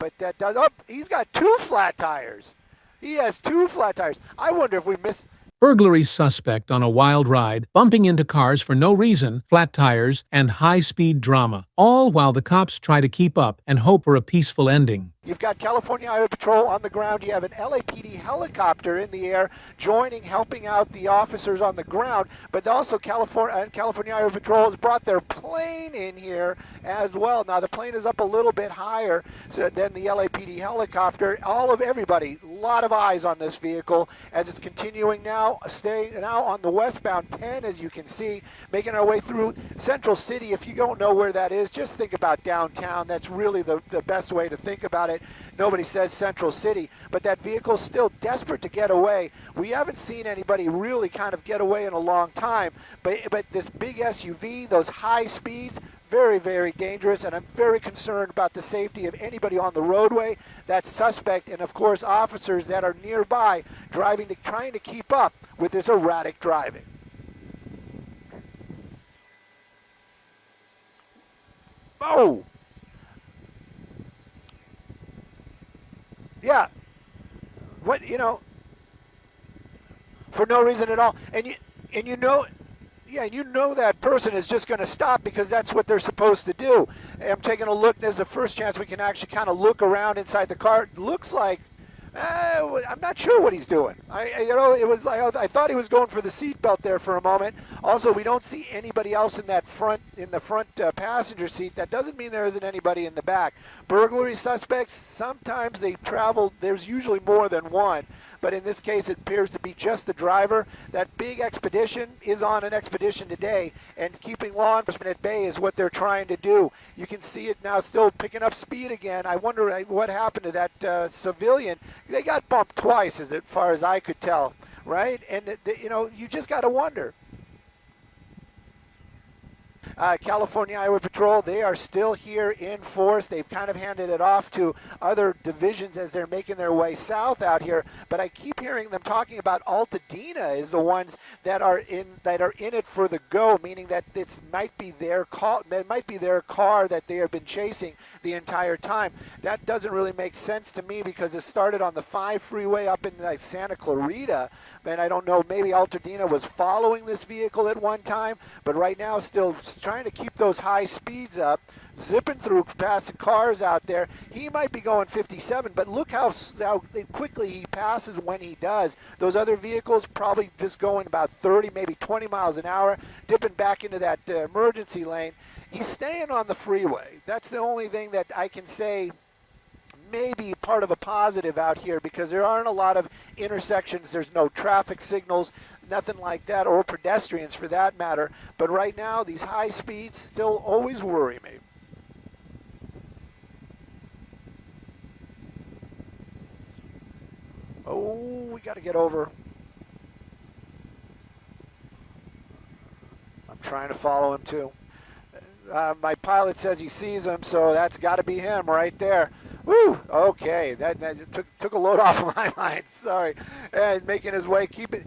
but that does. Oh, he's got two flat tires. He has two flat tires. I wonder if we missed. Burglary suspect on a wild ride, bumping into cars for no reason, flat tires, and high-speed drama, all while the cops try to keep up and hope for a peaceful ending. You've got California Highway Patrol on the ground. You have an LAPD helicopter in the air joining, helping out the officers on the ground. But also California Highway Patrol has brought their plane in here as well. Now the plane is up a little bit higher than the LAPD helicopter. Everybody, a lot of eyes on this vehicle as it's continuing now, staying now on the westbound 10, as you can see, making our way through Central City. If you don't know where that is, just think about downtown. That's really the best way to think about it. Nobody says Central City, but that vehicle's still desperate to get away. We haven't seen anybody really kind of get away in a long time, but this big SUV, those high speeds, very, very dangerous, and I'm very concerned about the safety of anybody on the roadway. That suspect, and of course officers that are nearby trying to keep up with this erratic driving. Oh! Yeah, for no reason at all, and you know that person is just going to stop because that's what they're supposed to do. I'm taking a look. There's the first chance we can actually kind of look around inside the car. It looks like I'm not sure what he's doing. It was like I thought he was going for the seatbelt there for a moment. Also, we don't see anybody else in the front passenger seat. That doesn't mean there isn't anybody in the back. Burglary suspects, sometimes they travel. There's usually more than one, but in this case, it appears to be just the driver. That big expedition is on an expedition today, and keeping law enforcement at bay is what they're trying to do. You can see it now, still picking up speed again. I wonder what happened to that civilian. They got bumped twice, as far as I could tell, right? And you just got to wonder. California Highway Patrol, they are still here in force. They've kind of handed it off to other divisions as they're making their way south out here. But I keep hearing them talking about Altadena is the ones that are in it for the go, meaning that it might be their car that they have been chasing the entire time. That doesn't really make sense to me because it started on the 5 freeway up in like Santa Clarita, and I don't know, maybe Altadena was following this vehicle at one time, but right now still trying to keep those high speeds up, zipping through, passing cars out there. He might be going 57, but look how quickly he passes when he does. Those other vehicles probably just going about 30, maybe 20 miles an hour, dipping back into that emergency lane. He's staying on the freeway. That's the only thing that I can say maybe part of a positive out here, because there aren't a lot of intersections. There's no traffic signals, nothing like that, or pedestrians for that matter. But right now, these high speeds still always worry me. Oh, we got to get over. I'm trying to follow him too. My pilot says he sees him, so that's got to be him right there. Woo! Okay, that took a load off of my mind. Sorry, and making his way. Keep it.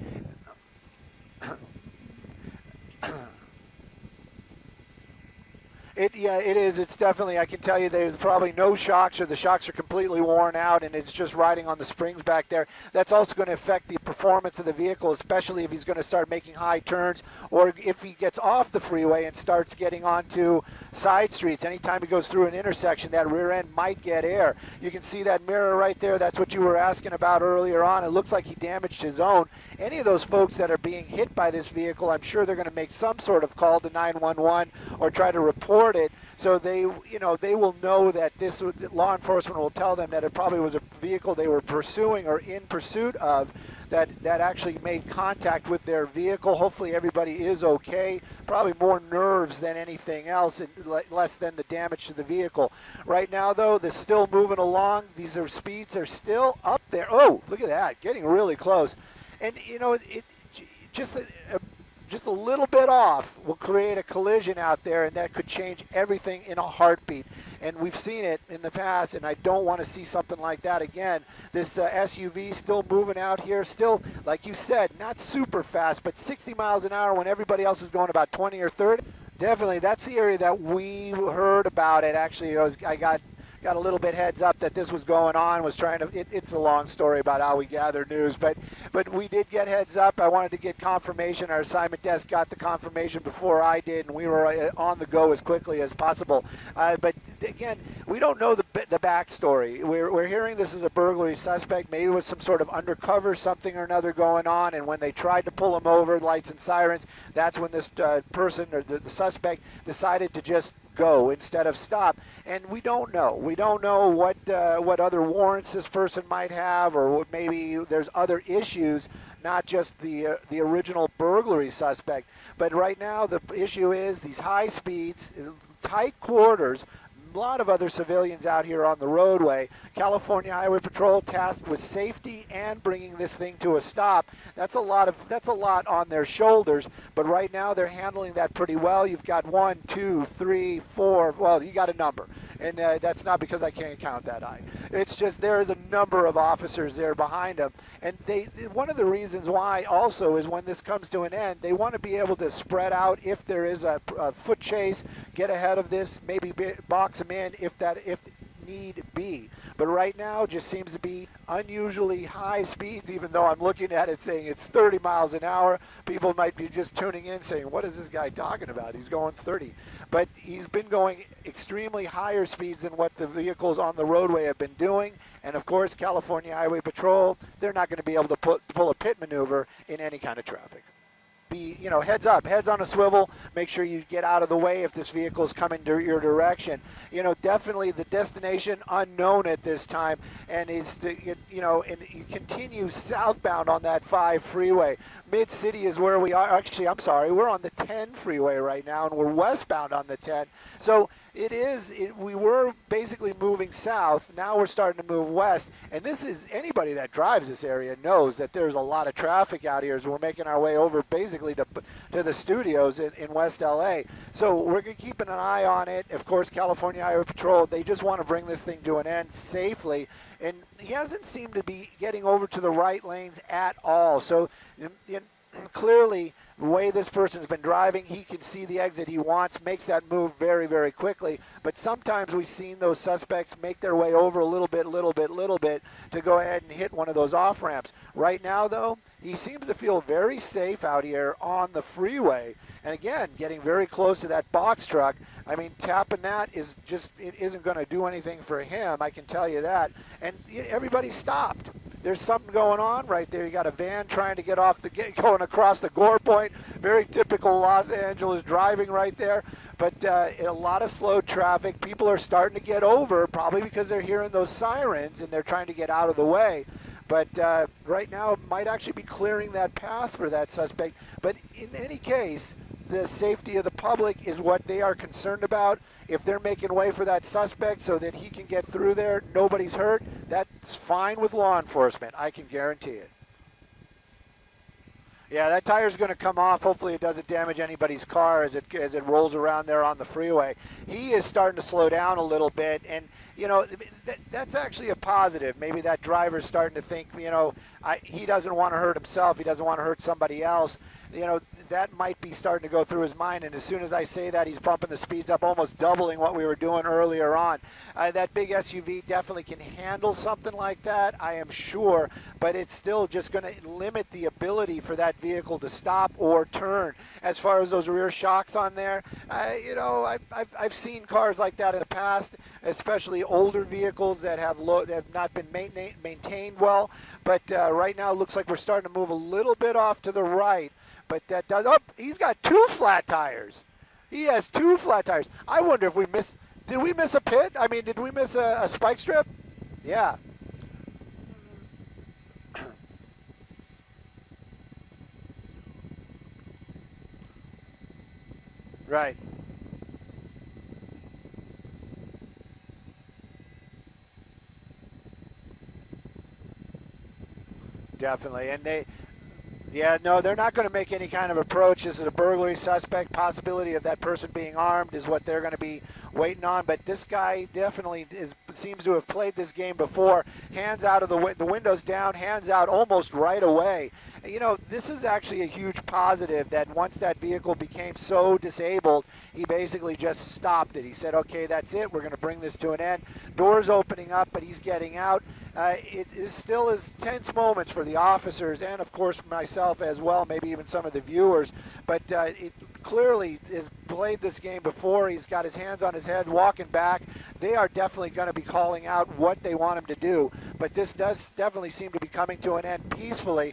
It is. It's definitely, I can tell you there's probably no shocks, or the shocks are completely worn out and it's just riding on the springs back there. That's also going to affect the performance of the vehicle, especially if he's going to start making high turns, or if he gets off the freeway and starts getting onto side streets. Anytime he goes through an intersection, that rear end might get air. You can see that mirror right there. That's what you were asking about earlier on. It looks like he damaged his own. Any of those folks that are being hit by this vehicle, I'm sure they're going to make some sort of call to 911 or try to report it, so they will know that law enforcement will tell them that it probably was a vehicle they were pursuing or in pursuit of that actually made contact with their vehicle. Hopefully everybody is okay. Probably more nerves than anything else, and less than the damage to the vehicle. Right now, though, they're still moving along. These speeds are still up there. Oh, look at that, getting really close. And just a little bit off will create a collision out there, and that could change everything in a heartbeat. And we've seen it in the past, and I don't want to see something like that again. This SUV still moving out here, still, like you said, not super fast, but 60 miles an hour when everybody else is going about 20 or 30. Definitely, that's the area that we heard about it. Actually, I got got a little bit heads up that this was going on, was trying to, it's a long story about how we gather news, but we did get heads up. I wanted to get confirmation. Our assignment desk got the confirmation before I did, and we were on the go as quickly as possible. But again, we don't know the backstory. We're hearing this is a burglary suspect, maybe with some sort of undercover something or another going on, and when they tried to pull him over, lights and sirens, that's when this person or the suspect decided to just go instead of stop. And we don't know. We don't know what other warrants this person might have, or maybe there's other issues, not just the original burglary suspect. But right now the issue is these high speeds, tight quarters, a lot of other civilians out here on the roadway. California Highway Patrol tasked with safety and bringing this thing to a stop. That's a lot on their shoulders, but right now they're handling that pretty well. You've got 1, 2, 3, 4, well, you got a number, and that's not because I can't count that high. It's just there is a number of officers there behind them, and one of the reasons why also is when this comes to an end, they want to be able to spread out if there is a foot chase, get ahead of this, maybe box them in if need be. But right now just seems to be unusually high speeds, even though I'm looking at it saying it's 30 miles an hour. People might be just tuning in saying, what is this guy talking about? He's going 30. But he's been going extremely higher speeds than what the vehicles on the roadway have been doing. And of course, California Highway Patrol, they're not going to be able to pull a pit maneuver in any kind of traffic. Be, heads up, heads on a swivel, make sure you get out of the way if this vehicle is coming your direction. Definitely the destination unknown at this time, and and he continues southbound on that 5 freeway. Mid-City is where we are. Actually, I'm sorry, we're on the 10 freeway right now, and we're westbound on the 10. So we were basically moving south. Now we're starting to move west. And this is, anybody that drives this area knows that there's a lot of traffic out here as we're making our way over basically to the studios in West LA. So we're keeping an eye on it. Of course, California Highway Patrol, they just want to bring this thing to an end safely. And he hasn't seemed to be getting over to the right lanes at all. So clearly, the way this person's been driving, he can see the exit he wants, makes that move very, very quickly. But sometimes we've seen those suspects make their way over a little bit to go ahead and hit one of those off-ramps. Right now, though, he seems to feel very safe out here on the freeway. And again, getting very close to that box truck. I mean, tapping that it isn't going to do anything for him, I can tell you that. And everybody stopped. There's something going on right there. You got a van trying to going across the gore point. Very typical Los Angeles driving right there. But a lot of slow traffic. People are starting to get over, probably because they're hearing those sirens and they're trying to get out of the way. But right now, it might actually be clearing that path for that suspect. But in any case, the safety of the public is what they are concerned about. If they're making way for that suspect so that he can get through there, nobody's hurt, that's fine with law enforcement, I can guarantee it. Yeah, that tire's going to come off. Hopefully it doesn't damage anybody's car as it rolls around there on the freeway. He is starting to slow down a little bit, and that's actually a positive. Maybe that driver's starting to think, he doesn't want to hurt himself. He doesn't want to hurt somebody else. That might be starting to go through his mind, and as soon as I say that, he's bumping the speeds up, almost doubling what we were doing earlier on. That big SUV definitely can handle something like that, I am sure, but it's still just going to limit the ability for that vehicle to stop or turn. As far as those rear shocks on there, I've seen cars like that in the past, especially older vehicles that have not been maintained well, but right now it looks like we're starting to move a little bit off to the right. But that does, he's got 2 flat tires. He has 2 flat tires. I wonder if did we miss a pit? I mean, did we miss a spike strip? Yeah. Right. Definitely. And they're not going to make any kind of approach. This is a burglary suspect. Possibility of that person being armed is what they're going to be waiting on. But this guy definitely is seems to have played this game before. Hands out of the windows down, hands out almost right away. You know, this is actually a huge positive that once that vehicle became so disabled, he basically just stopped it. He said, okay, that's it. We're going to bring this to an end. Doors opening up, but he's getting out. It is still is tense moments for the officers and, of course, myself as well, maybe even some of the viewers. But it clearly has played this game before. He's got his hands on his head, walking back. They are definitely going to be calling out what they want him to do. But this does definitely seem to be coming to an end peacefully.